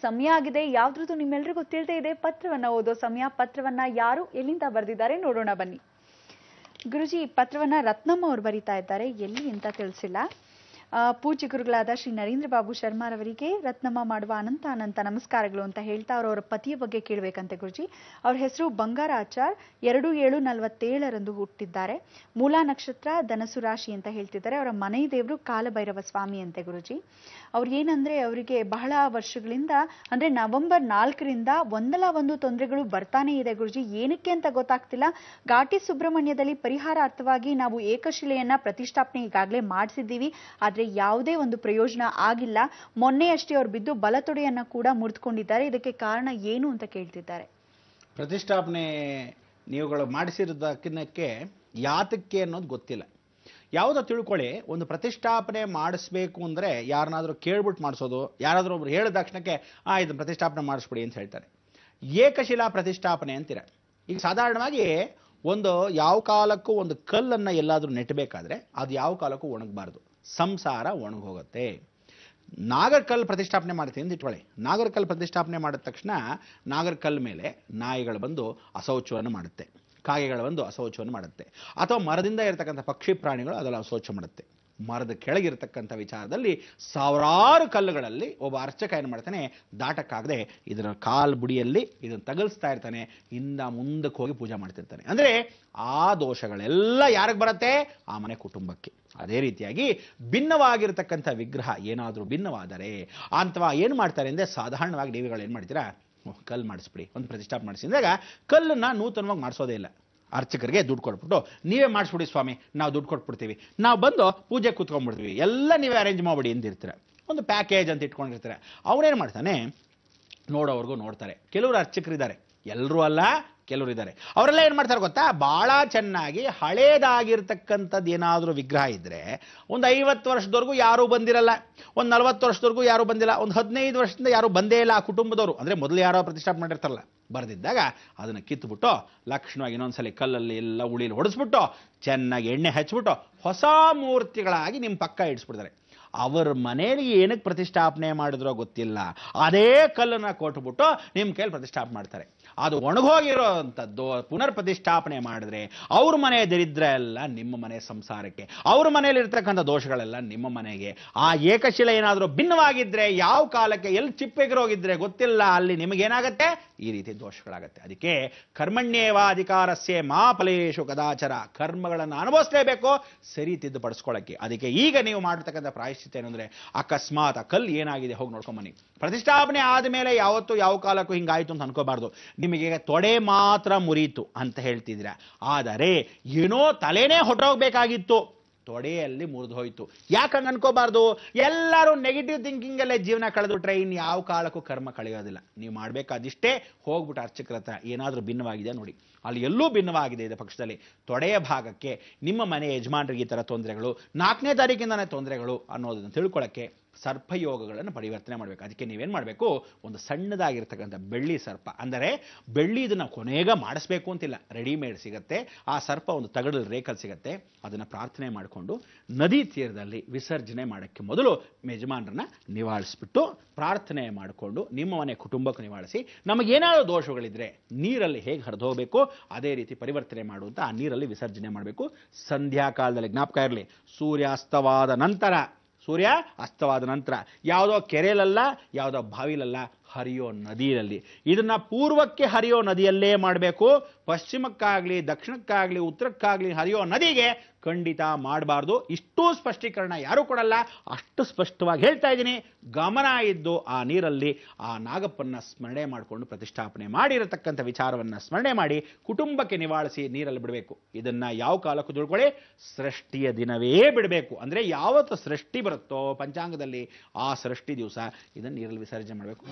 ಸಮಯ ಆಗಿದೆ. ಯಾವ್ದ್ರದ್ದು ನಿಮ್ಮೆಲ್ಲರಿಗೂ ತಿಳಿದೇ ಇದೆ, ಪತ್ರವನ್ನ ಓದೋ ಸಮಯ. ಪತ್ರವನ್ನ ಯಾರು ಎಲ್ಲಿಂದ ಬರೆದಿದ್ದಾರೆ ನೋಡೋಣ ಬನ್ನಿ. ಗುರುಜಿ, ಪತ್ರವನ್ನ ರತ್ನಮ್ಮ ಅವರು ಬರೀತಾ ಇದ್ದಾರೆ. ಎಲ್ಲಿ ಅಂತ ತಿಳಿಸಿಲ್ಲ. ಪೂಜ್ಯ ಗುರುಗಳಾದ ಶ್ರೀ ನರೇಂದ್ರ ಬಾಬು ಶರ್ಮಾರವರಿಗೆ ರತ್ನಮ್ಮ ಮಾಡುವ ಅನಂತ ಅನಂತ ನಮಸ್ಕಾರಗಳು ಅಂತ ಹೇಳ್ತಾ ಅವರವರ ಪತಿಯ ಬಗ್ಗೆ ಕೇಳಬೇಕಂತೆ ಗುರುಜಿ. ಅವ್ರ ಹೆಸರು ಬಂಗಾರ ಆಚಾರ್. 27/47 ಹುಟ್ಟಿದ್ದಾರೆ. ಮೂಲಾ ನಕ್ಷತ್ರ, ಧನಸು ರಾಶಿ ಅಂತ ಹೇಳ್ತಿದ್ದಾರೆ. ಅವರ ಮನೆ ದೇವರು ಕಾಲಭೈರವ ಸ್ವಾಮಿ ಅಂತೆ ಗುರುಜಿ. ಅವ್ರು ಏನಂದ್ರೆ ಅವರಿಗೆ ಬಹಳ ವರ್ಷಗಳಿಂದ ಅಂದ್ರೆ ನವೆಂಬರ್ 4ರಿಂದ ಒಂದಲ್ಲ ಒಂದು ತೊಂದರೆಗಳು ಬರ್ತಾನೆ ಇದೆ ಗುರುಜಿ. ಏನಕ್ಕೆ ಅಂತ ಗೊತ್ತಾಗ್ತಿಲ್ಲ. ಘಾಟಿ ಸುಬ್ರಹ್ಮಣ್ಯದಲ್ಲಿ ಪರಿಹಾರಾರ್ಥವಾಗಿ ನಾವು ಏಕಶಿಲೆಯನ್ನ ಪ್ರತಿಷ್ಠಾಪನೆ ಈಗಾಗಲೇ ಮಾಡಿಸಿದ್ದೀವಿ. ಆದ್ರೆ ಯಾವುದೇ ಒಂದು ಪ್ರಯೋಜನ ಆಗಿಲ್ಲ. ಮೊನ್ನೆ ಅಷ್ಟೇ ಅವ್ರು ಬಿದ್ದು ಬಲತೊಡೆಯನ್ನ ಕೂಡ ಮುರಿದುಕೊಂಡಿದ್ದಾರೆ. ಇದಕ್ಕೆ ಕಾರಣ ಏನು ಅಂತ ಕೇಳ್ತಿದ್ದಾರೆ. ಪ್ರತಿಷ್ಠಾಪನೆ ನೀವುಗಳು ಮಾಡಿಸಿರೋದಕ್ಕೆ ಯಾತಕ್ಕೆ ಅನ್ನೋದು ಗೊತ್ತಿಲ್ಲ. ಯಾವುದೋ ತಿಳ್ಕೊಳ್ಳಿ, ಒಂದು ಪ್ರತಿಷ್ಠಾಪನೆ ಮಾಡಿಸ್ಬೇಕು ಅಂದರೆ ಯಾರನ್ನಾದರೂ ಕೇಳ್ಬಿಟ್ಟು ಮಾಡಿಸೋದು, ಯಾರಾದರೂ ಒಬ್ರು ಹೇಳಿದ ತಕ್ಷಣಕ್ಕೆ ಇದನ್ನು ಪ್ರತಿಷ್ಠಾಪನೆ ಮಾಡಿಸ್ಬಿಡಿ ಅಂತ ಹೇಳ್ತಾರೆ. ಏಕಶಿಲಾ ಪ್ರತಿಷ್ಠಾಪನೆ ಅಂತೀರ. ಈಗ ಸಾಧಾರಣವಾಗಿ ಒಂದು ಯಾವ ಕಾಲಕ್ಕೂ ಒಂದು ಕಲ್ಲನ್ನು ಎಲ್ಲಾದರೂ ನೆಟ್ಟಬೇಕಾದ್ರೆ ಅದು ಯಾವ ಕಾಲಕ್ಕೂ ಒಣಗಬಾರ್ದು. ಸಂಸಾರ ಒಣಗೋಗುತ್ತೆ. ನಾಗರಕಲ್ಲು ಪ್ರತಿಷ್ಠಾಪನೆ ಮಾಡ್ತೀನಿ ಅಂತ ಇಟ್ಕೊಳ್ಳಿ. ನಾಗರಕಲ್ಲು ಪ್ರತಿಷ್ಠಾಪನೆ ಮಾಡಿದ ತಕ್ಷಣ ನಾಗರಕಲ್ಲು ಮೇಲೆ ನಾಯಿಗಳು ಬಂದು ಅಶೌಚವನ್ನು ಮಾಡುತ್ತೆ, ಕಾಗೆಗಳು ಬಂದು ಅಶೌಚವನ್ನು ಮಾಡುತ್ತೆ, ಅಥವಾ ಮರದಿಂದ ಇರತಕ್ಕಂಥ ಪಕ್ಷಿ ಪ್ರಾಣಿಗಳು ಅದೆಲ್ಲ ಅಶೌಚ ಮಾಡುತ್ತೆ. ಮರದ ಕೆಳಗಿರತಕ್ಕಂಥ ವಿಚಾರದಲ್ಲಿ ಸಾವಿರಾರು ಕಲ್ಲುಗಳಲ್ಲಿ ಒಬ್ಬ ಅರ್ಚಕ ಏನು ಮಾಡ್ತಾನೆ, ದಾಟಕ್ಕಾಗದೆ ಇದರ ಕಾಲ್ ಬುಡಿಯಲ್ಲಿ ಇದನ್ನು ತಗಲ್ಸ್ತಾ ಇರ್ತಾನೆ, ಇಂದ ಮುಂದಕ್ಕೆ ಹೋಗಿ ಪೂಜೆ ಮಾಡ್ತಿರ್ತಾನೆ. ಅಂದರೆ ಆ ದೋಷಗಳೆಲ್ಲ ಯಾರಿಗೆ ಬರುತ್ತೆ? ಆ ಮನೆ ಕುಟುಂಬಕ್ಕೆ. ಅದೇ ರೀತಿಯಾಗಿ ಭಿನ್ನವಾಗಿರ್ತಕ್ಕಂಥ ವಿಗ್ರಹ ಏನಾದರೂ ಭಿನ್ನವಾದರೆ ಅಥವಾ ಏನು ಮಾಡ್ತಾರೆ ಅಂದರೆ, ಸಾಧಾರಣವಾಗಿ ದೇವಿಗಳು ಏನು ಮಾಡ್ತೀರಾ, ಕಲ್ಲು ಮಾಡಿಸ್ಬಿಡಿ, ಒಂದು ಪ್ರತಿಷ್ಠಾಪನೆ ಮಾಡಿಸಿದಾಗ ಕಲ್ಲನ್ನು ನೂತನವಾಗಿ ಮಾಡಿಸೋದೇ ಇಲ್ಲ. ಅರ್ಚಕರಿಗೆ ದುಡ್ಡು ಕೊಟ್ಬಿಟ್ಟು ನೀವೇ ಮಾಡಿಸ್ಬಿಡಿ ಸ್ವಾಮಿ, ನಾವು ದುಡ್ಡು ಕೊಟ್ಬಿಡ್ತೀವಿ, ನಾವು ಬಂದು ಪೂಜೆ ಕೂತ್ಕೊಂಡ್ಬಿಡ್ತೀವಿ, ಎಲ್ಲ ನೀವೇ ಅರೇಂಜ್ ಮಾಡಿಬಿಡಿ ಎಂದಿರ್ತಾರೆ. ಒಂದು ಪ್ಯಾಕೇಜ್ ಅಂತ ಇಟ್ಕೊಂಡಿರ್ತಾರೆ. ಅವನೇನು ಮಾಡ್ತಾನೆ, ನೋಡೋವ್ರಿಗೂ ನೋಡ್ತಾರೆ. ಕೆಲವರು ಅರ್ಚಕರಿದ್ದಾರೆ, ಎಲ್ಲರೂ ಅಲ್ಲ, ಕೆಲವರು ಇದ್ದಾರೆ. ಅವರೆಲ್ಲ ಏನು ಮಾಡ್ತಾರೆ ಗೊತ್ತಾ, ಭಾಳ ಚೆನ್ನಾಗಿ ಹಳೇದಾಗಿರ್ತಕ್ಕಂಥದ್ದು ಏನಾದರೂ ವಿಗ್ರಹ ಇದ್ದರೆ ಒಂದು 50 ವರ್ಷದವರೆಗೂ ಯಾರೂ ಬಂದಿರಲ್ಲ, ಒಂದು 40 ವರ್ಷದವರೆಗೂ ಯಾರೂ ಬಂದಿಲ್ಲ, ಒಂದು 15 ವರ್ಷದಿಂದ ಯಾರೂ ಬಂದೇ ಇಲ್ಲ ಆ ಕುಟುಂಬದವರು. ಅಂದರೆ ಮೊದಲು ಯಾರೋ ಪ್ರತಿಷ್ಠಾಪನೆ ಮಾಡಿರ್ತಾರಲ್ಲ, ಬರೆದಿದ್ದಾಗ ಅದನ್ನು ಕಿತ್ತುಬಿಟ್ಟು ಲಕ್ಷಣವಾಗಿ ಇನ್ನೊಂದ್ಸಲಿ ಕಲ್ಲಲ್ಲಿ ಎಲ್ಲ ಉಳಿಲಿ ಹೊಡೆಸ್ಬಿಟ್ಟು ಚೆನ್ನಾಗಿ ಎಣ್ಣೆ ಹಚ್ಬಿಟ್ಟು ಹೊಸ ಮೂರ್ತಿಗಳಾಗಿ ನಿಮ್ಮ ಪಕ್ಕ ಇಡಿಸ್ಬಿಡ್ತಾರೆ. ಅವರ ಮನೇಲಿ ಏನಕ್ಕೆ ಪ್ರತಿಷ್ಠಾಪನೆ ಮಾಡಿದ್ರೋ ಗೊತ್ತಿಲ್ಲ, ಅದೇ ಕಲ್ಲನ್ನು ಕೊಟ್ಬಿಟ್ಟು ನಿಮ್ಮ ಕೈಯಲ್ಲಿ ಪ್ರತಿಷ್ಠಾಪನೆ ಮಾಡ್ತಾರೆ. ಅದು ಒಣಗೋಗಿರೋವಂಥದ್ದು ಪುನರ್ ಪ್ರತಿಷ್ಠಾಪನೆ ಮಾಡಿದ್ರೆ ಅವ್ರ ಮನೆ ದರಿದ್ರ ಎಲ್ಲ ನಿಮ್ಮ ಮನೆ ಸಂಸಾರಕ್ಕೆ, ಅವ್ರ ಮನೆಯಲ್ಲಿ ಇರ್ತಕ್ಕಂಥ ದೋಷಗಳೆಲ್ಲ ನಿಮ್ಮ ಮನೆಗೆ. ಆ ಏಕಶಿಲೆ ಏನಾದರೂ ಭಿನ್ನವಾಗಿದ್ದರೆ, ಯಾವ ಕಾಲಕ್ಕೆ ಎಲ್ಲಿ ಚಿಪ್ಪೆಗಿರೋಗಿದ್ರೆ ಗೊತ್ತಿಲ್ಲ, ಅಲ್ಲಿ ನಿಮಗೇನಾಗತ್ತೆ, ಈ ರೀತಿ ದೋಷಗಳಾಗತ್ತೆ. ಅದಕ್ಕೆ ಕರ್ಮಣ್ಯೇವ ಅಧಿಕಾರಸ್ಯೆ ಮಾ ಫಲೇಶು ಕದಾಚರ, ಕರ್ಮಗಳನ್ನು ಅನುಭವಿಸಲೇಬೇಕು ಸರಿ ತಿದ್ದುಪಡಿಸ್ಕೊಳ್ಳೋಕ್ಕೆ. ಅದಕ್ಕೆ ಈಗ ನೀವು ಮಾಡತಕ್ಕಂಥ ಪ್ರಾಯಶ್ಚಿತ್ತ ಏನಂದ್ರೆ, ಅಕಸ್ಮಾತ್ ಆ ಕಲ್ಲು ಏನಾಗಿದೆ ಹೋಗಿ ನೋಡ್ಕೊಂಬನ್ನಿ. ಪ್ರತಿಷ್ಠಾಪನೆ ಆದಮೇಲೆ ಯಾವತ್ತೂ ಯಾವ ಕಾಲಕ್ಕೂ ಹಿಂಗಾಯ್ತು ಅಂತ ಅನ್ಕೋಬಾರ್ದು. ನಿಮಗೆ ತೊಡೆ ಮಾತ್ರ ಮುರಿಯಿತು ಅಂತ ಹೇಳ್ತಿದ್ರ, ಆದರೆ ಏನೋ ತಲೆನೇ ಹೊಟ್ಟೋಗ್ಬೇಕಾಗಿತ್ತು, ತೊಡೆಯಲ್ಲಿ ಮುರಿದು ಹೋಯ್ತು. ಯಾಕಂಗೆ ಅನ್ಕೋಬಾರ್ದು. ಎಲ್ಲರೂ ನೆಗೆಟಿವ್ ಥಿಂಕಿಂಗ್ ಅಲ್ಲೇ ಜೀವನ ಕಳೆದುಟ್ರೆ ಇನ್ನು ಯಾವ ಕಾಲಕ್ಕೂ ಕರ್ಮ ಕಳೆಯೋದಿಲ್ಲ. ನೀವು ಮಾಡಬೇಕಾದಿಷ್ಟೇ, ಹೋಗ್ಬಿಟ್ಟು ಅರ್ಚಕರ ಹತ್ರ ಏನಾದರೂ ಭಿನ್ನವಾಗಿದೆ ನೋಡಿ, ಅಲ್ಲಿ ಎಲ್ಲೂ ಭಿನ್ನವಾಗಿದೆ ಇದೆ ಪಕ್ಷದಲ್ಲಿ ತೊಡೆಯ ಭಾಗಕ್ಕೆ ನಿಮ್ಮ ಮನೆ ಯಜಮಾನರಿಗೆ ಈ ಥರ ತೊಂದರೆಗಳು, 4ನೇ ತಾರೀಕಿಂದನೇ ತೊಂದರೆಗಳು ಅನ್ನೋದನ್ನು ತಿಳ್ಕೊಳ್ಳೋಕ್ಕೆ ಸರ್ಪಯೋಗಗಳನ್ನು ಪರಿವರ್ತನೆ ಮಾಡಬೇಕು. ಅದಕ್ಕೆ ನೀವೇನು ಮಾಡಬೇಕು, ಒಂದು ಸಣ್ಣದಾಗಿರ್ತಕ್ಕಂಥ ಬೆಳ್ಳಿ ಸರ್ಪ, ಅಂದರೆ ಬೆಳ್ಳಿ ಇದನ್ನು ಕೊನೆಗ ಮಾಡಿಸ್ಬೇಕು ಅಂತಿಲ್ಲ, ರೆಡಿಮೇಡ್ ಸಿಗುತ್ತೆ. ಆ ಸರ್ಪ ಒಂದು ತಗಡಲ್ಲಿ ರೇಖಲ್ ಸಿಗುತ್ತೆ. ಅದನ್ನು ಪ್ರಾರ್ಥನೆ ಮಾಡಿಕೊಂಡು ನದಿ ತೀರದಲ್ಲಿ ವಿಸರ್ಜನೆ ಮಾಡೋಕ್ಕೆ ಮೊದಲು ಯಜಮಾನರನ್ನ ನಿವಾಳಿಸ್ಬಿಟ್ಟು ಪ್ರಾರ್ಥನೆ ಮಾಡಿಕೊಂಡು ನಿಮ್ಮ ಮನೆ ಕುಟುಂಬಕ್ಕೆ ನಿವಾಳಿಸಿ, ನಮಗೇನಾದರೂ ದೋಷಗಳಿದ್ರೆ ನೀರಲ್ಲಿ ಹೇಗೆ ಹರಿದೋಗಬೇಕು ಅದೇ ರೀತಿ ಪರಿವರ್ತನೆ ಮಾಡುವಂಥ ಆ ನೀರಲ್ಲಿ ವಿಸರ್ಜನೆ ಮಾಡಬೇಕು. ಸಂಧ್ಯಾ ಕಾಲದಲ್ಲಿ ಜ್ಞಾಪಕ ಇರಲಿ, ಸೂರ್ಯಾಸ್ತವಾದ ನಂತರ ಯಾವುದೋ ಕೆರೆಯಲ್ಲ, ಯಾವುದೋ ಬಾವಿಲಲ್ಲ, ಹರಿಯೋ ನದಿಯಲ್ಲಿ. ಇದನ್ನ ಪೂರ್ವಕ್ಕೆ ಹರಿಯೋ ನದಿಯಲ್ಲೇ ಮಾಡಬೇಕು. ಪಶ್ಚಿಮಕ್ಕಾಗ್ಲಿ, ದಕ್ಷಿಣಕ್ಕಾಗ್ಲಿ, ಉತ್ತರಕ್ಕಾಗ್ಲಿ ಹರಿಯೋ ನದಿಗೆ ಖಂಡಿತ ಮಾಡಬಾರ್ದು. ಇಷ್ಟೂ ಸ್ಪಷ್ಟೀಕರಣ ಯಾರೂ ಕೊಡಲ್ಲ, ಅಷ್ಟು ಸ್ಪಷ್ಟವಾಗಿ ಹೇಳ್ತಾ ಇದ್ದೀನಿ. ಗಮನ ಇದ್ದು ಆ ನೀರಲ್ಲಿ ಆ ನಾಗಪ್ಪನ್ನ ಸ್ಮರಣೆ ಮಾಡಿಕೊಂಡು ಪ್ರತಿಷ್ಠಾಪನೆ ಮಾಡಿರತಕ್ಕಂಥ ವಿಚಾರವನ್ನು ಸ್ಮರಣೆ ಮಾಡಿ ಕುಟುಂಬಕ್ಕೆ ನಿವಾಳಿಸಿ ನೀರಲ್ಲಿ ಬಿಡಬೇಕು. ಇದನ್ನ ಯಾವ ಕಾಲಕ್ಕೂ ತಿಳ್ಕೊಳ್ಳಿ, ಸೃಷ್ಟಿಯ ದಿನವೇ ಬಿಡಬೇಕು. ಅಂದರೆ ಯಾವತ್ತು ಸೃಷ್ಟಿ ಬರುತ್ತೋ ಪಂಚಾಂಗದಲ್ಲಿ ಆ ಸೃಷ್ಟಿ ದಿವಸ ಇದನ್ನು ನೀರಲ್ಲಿ ವಿಸರ್ಜನೆ ಮಾಡಬೇಕು.